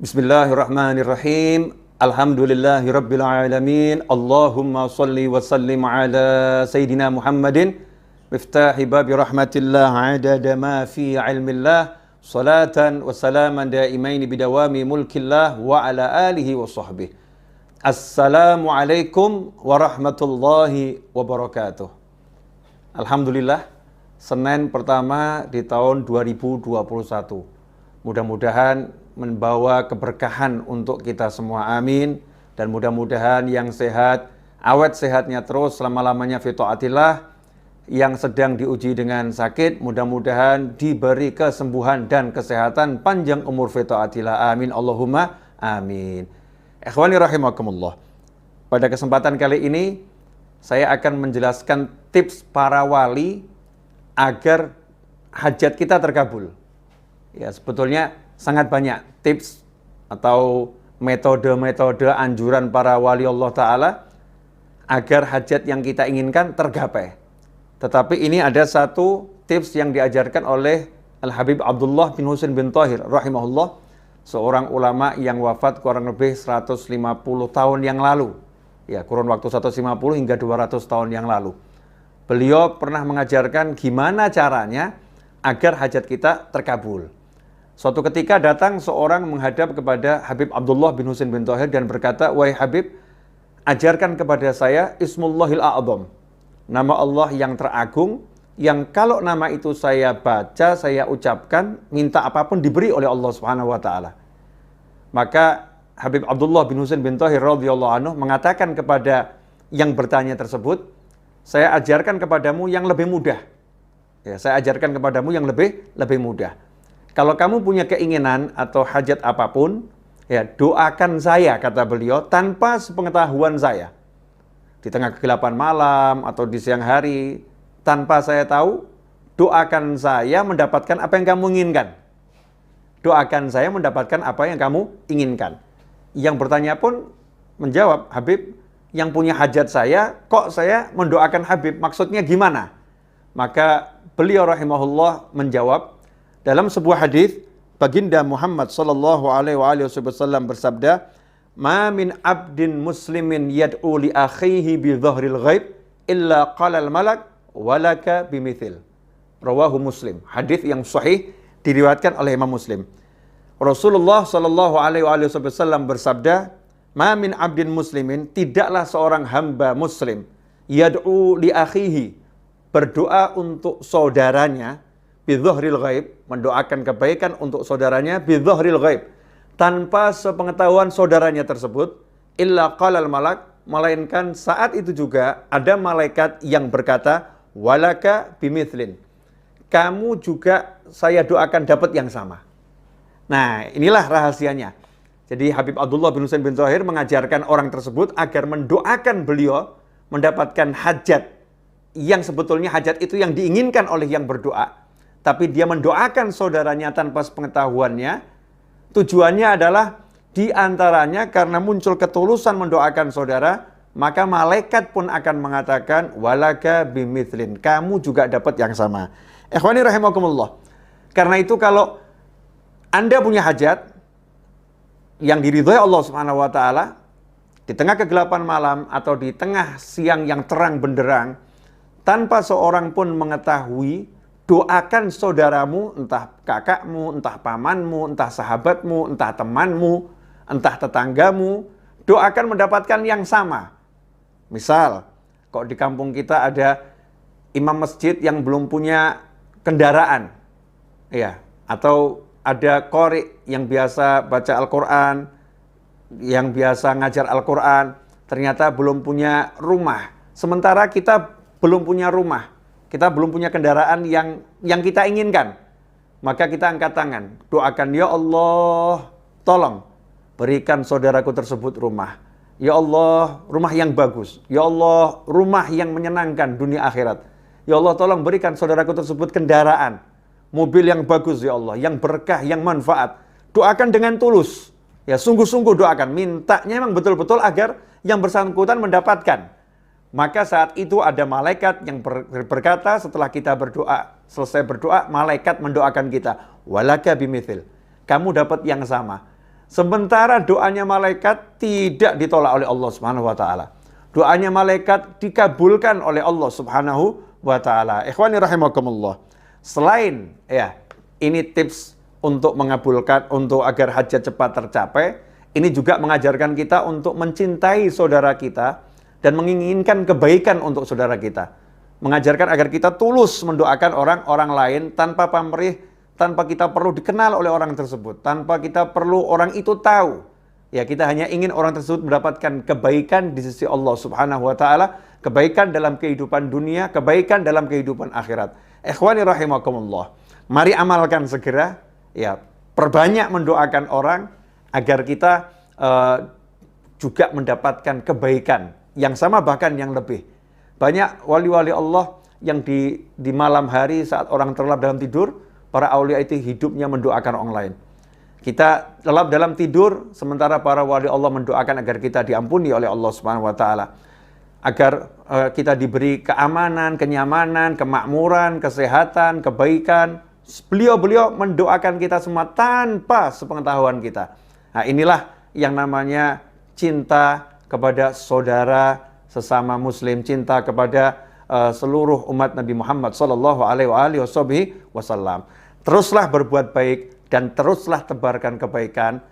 Bismillahirrahmanirrahim. Alhamdulillahirabbil alamin. Allahumma shalli wa sallim ala sayidina Muhammadin miftahi babi rahmatillah adada ma fi ilmillah salatan wa salaman daimaini bidawami mulkillah wa ala alihi wa sahbihi. Assalamualaikum warahmatullahi wabarakatuh. Alhamdulillah, Senin pertama di tahun 2021. Mudah-mudahan membawa keberkahan untuk kita semua, amin. Dan mudah-mudahan yang sehat, awet sehatnya terus selama-lamanya fi taatillah. Yang sedang diuji dengan sakit, mudah-mudahan diberi kesembuhan dan kesehatan, panjang umur fi taatillah, amin. Allahumma amin. Ikhwani rahimakumullah. Pada kesempatan kali ini saya akan menjelaskan tips para wali agar hajat kita terkabul. Ya, sebetulnya sangat banyak tips atau metode-metode anjuran para wali Allah Ta'ala agar hajat yang kita inginkan tergapai. Tetapi ini ada satu tips yang diajarkan oleh Al-Habib Abdullah bin Husain bin Thahir rahimahullah, seorang ulama yang wafat kurang lebih 150 tahun yang lalu. Ya, kurun waktu 150 hingga 200 tahun yang lalu. Beliau pernah mengajarkan gimana caranya agar hajat kita terkabul. Suatu ketika datang seorang menghadap kepada Habib Abdullah bin Husain bin Thahir dan berkata, "Wahai Habib, ajarkan kepada saya Ismullahil A'zam, nama Allah yang teragung, yang kalau nama itu saya baca, saya ucapkan, minta apapun diberi oleh Allah Subhanahu wa taala." Maka Habib Abdullah bin Husain bin Thahir radhiyallahu anhu mengatakan kepada yang bertanya tersebut, "Saya ajarkan kepadamu yang lebih mudah." Ya, saya ajarkan kepadamu yang lebih mudah. Kalau kamu punya keinginan atau hajat apapun, ya doakan saya, kata beliau, tanpa sepengetahuan saya. Di tengah kegelapan malam atau di siang hari, tanpa saya tahu, doakan saya mendapatkan apa yang kamu inginkan. Doakan saya mendapatkan apa yang kamu inginkan. Yang bertanya pun menjawab, "Habib, yang punya hajat saya, kok saya mendoakan Habib? Maksudnya gimana?" Maka beliau rahimahullah menjawab, dalam sebuah hadis, baginda Muhammad sallallahu alaihi wasallam bersabda, "Ma min abdin muslimin yad'u li akhihi bi dhahril ghaib illa qala al malak walaka bimithil." Rawahu Muslim. Hadis yang sahih diriwayatkan oleh Imam Muslim. Rasulullah sallallahu alaihi wasallam bersabda, "Ma min abdin muslimin," tidaklah seorang hamba muslim, yad'u li akhihi, berdoa untuk saudaranya, bidzahril ghaib, mendoakan kebaikan untuk saudaranya, bidzahril ghaib, tanpa sepengetahuan saudaranya tersebut, illa qalal malak, melainkan saat itu juga ada malaikat yang berkata, walaka bimithlin, kamu juga saya doakan dapat yang sama. Nah, inilah rahasianya. Jadi Habib Abdullah bin Husain bin Thahir mengajarkan orang tersebut agar mendoakan beliau mendapatkan hajat yang sebetulnya hajat itu yang diinginkan oleh yang berdoa, tapi dia mendoakan saudaranya tanpa sepengetahuannya. Tujuannya adalah diantaranya karena muncul ketulusan mendoakan saudara, maka malaikat pun akan mengatakan, walaka bimithlin, kamu juga dapat yang sama. Ikhwani rahimakumullah. Karena itu kalau Anda punya hajat yang diridhoi Allah Subhanahu wa taala di tengah kegelapan malam atau di tengah siang yang terang benderang, tanpa seorang pun mengetahui, doakan saudaramu, entah kakakmu, entah pamanmu, entah sahabatmu, entah temanmu, entah tetanggamu, doakan mendapatkan yang sama. Misal, kok di kampung kita ada imam masjid yang belum punya kendaraan, ya, atau ada qori yang biasa baca Al-Quran, yang biasa ngajar Al-Quran, ternyata belum punya rumah. Sementara kita belum punya rumah, kita belum punya kendaraan yang kita inginkan. Maka kita angkat tangan, doakan, ya Allah, tolong berikan saudaraku tersebut rumah. Ya Allah, rumah yang bagus. Ya Allah, rumah yang menyenangkan dunia akhirat. Ya Allah, tolong berikan saudaraku tersebut kendaraan, mobil yang bagus ya Allah, yang berkah, yang manfaat. Doakan dengan tulus. Ya, sungguh-sungguh doakan. Mintanya memang betul-betul agar yang bersangkutan mendapatkan. Maka saat itu ada malaikat yang berkata setelah kita berdoa, selesai berdoa, malaikat mendoakan kita. Walaka bimithil. Kamu dapat yang sama. Sementara doanya malaikat tidak ditolak oleh Allah Subhanahu wa taala. Doanya malaikat dikabulkan oleh Allah Subhanahu wa taala. Ikhwani rahimakumullah. Selain ini tips untuk mengabulkan, untuk agar hajat cepat tercapai, ini juga mengajarkan kita untuk mencintai saudara kita dan menginginkan kebaikan untuk saudara kita. Mengajarkan agar kita tulus mendoakan orang lain tanpa pamrih, tanpa kita perlu dikenal oleh orang tersebut, tanpa kita perlu orang itu tahu. Ya, kita hanya ingin orang tersebut mendapatkan kebaikan di sisi Allah Subhanahu wa taala, kebaikan dalam kehidupan dunia, kebaikan dalam kehidupan akhirat. Ikhwani rahimakumullah. Mari amalkan segera, perbanyak mendoakan orang agar kita juga mendapatkan kebaikan yang sama bahkan yang lebih. Banyak wali-wali Allah yang di malam hari saat orang terlelap dalam tidur, para aulia itu hidupnya mendoakan orang lain. Kita lelap dalam tidur, sementara para wali Allah mendoakan agar kita diampuni oleh Allah Subhanahu wa taala. Agar kita diberi keamanan, kenyamanan, kemakmuran, kesehatan, kebaikan. Beliau-beliau mendoakan kita semua tanpa sepengetahuan kita. Nah, inilah yang namanya cinta kepada saudara sesama muslim, cinta kepada seluruh umat Nabi Muhammad sallallahu alaihi wasallam. Teruslah berbuat baik dan teruslah tebarkan kebaikan.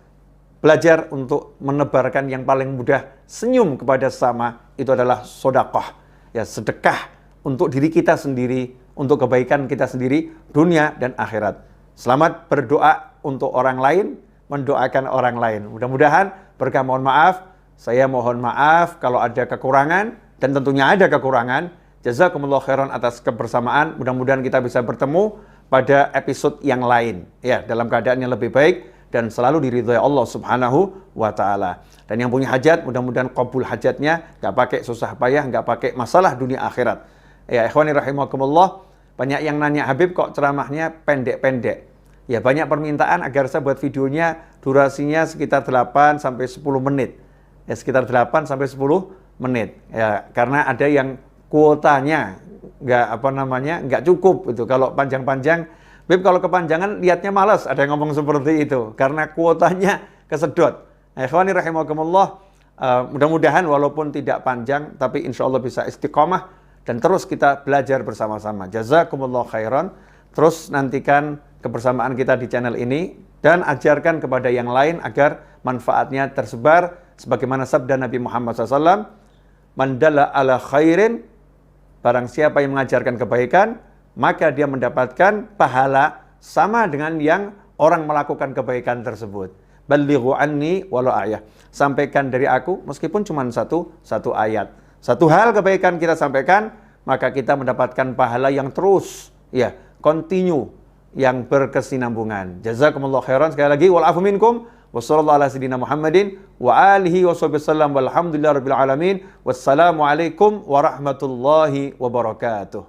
Belajar untuk menebarkan yang paling mudah, senyum kepada sesama, itu adalah sedekah. Ya, sedekah untuk diri kita sendiri, untuk kebaikan kita sendiri, dunia dan akhirat. Selamat berdoa untuk orang lain, mendoakan orang lain. Mudah-mudahan berkah. Mohon maaf, saya mohon maaf kalau ada kekurangan, dan tentunya ada kekurangan. Jazakumullah khairan atas kebersamaan. Mudah-mudahan kita bisa bertemu pada episode yang lain, dalam keadaan yang lebih baik dan selalu diridhai Allah Subhanahu wa taala. Dan yang punya hajat, mudah-mudahan qabul hajatnya, nggak pakai susah payah, nggak pakai masalah dunia akhirat. Ya, ikhwani rahimakumullah, banyak yang nanya, Habib kok ceramahnya pendek-pendek? Ya, banyak permintaan agar saya buat videonya durasinya sekitar 8 sampai 10 menit. Ya, sekitar 8 sampai 10 menit. Ya, karena ada yang kuotanya nggak cukup itu. Kalau panjang-panjang, Bib, kalau kepanjangan lihatnya malas, ada yang ngomong seperti itu karena kuotanya kesedot. Ikhwani rahimakumullah, mudah-mudahan walaupun tidak panjang tapi insya Allah bisa istiqomah dan terus kita belajar bersama-sama. Jazakumullah khairan. Terus nantikan kebersamaan kita di channel ini dan ajarkan kepada yang lain agar manfaatnya tersebar sebagaimana sabda Nabi Muhammad SAW, man dalla ala khairin, barang siapa yang mengajarkan kebaikan, maka dia mendapatkan pahala sama dengan yang orang melakukan kebaikan tersebut. Ballighu anni walau ayah. Sampaikan dari aku meskipun cuma satu ayat. Satu hal kebaikan kita sampaikan, maka kita mendapatkan pahala yang terus, continue, yang berkesinambungan. Jazakumullah khairan. Sekali lagi, wal afu minkum. Wassallallahu ala sayyidina Muhammadin wa alihi wasallam walhamdulillahirabbil alamin. Wassalamualaikum warahmatullahi wabarakatuh.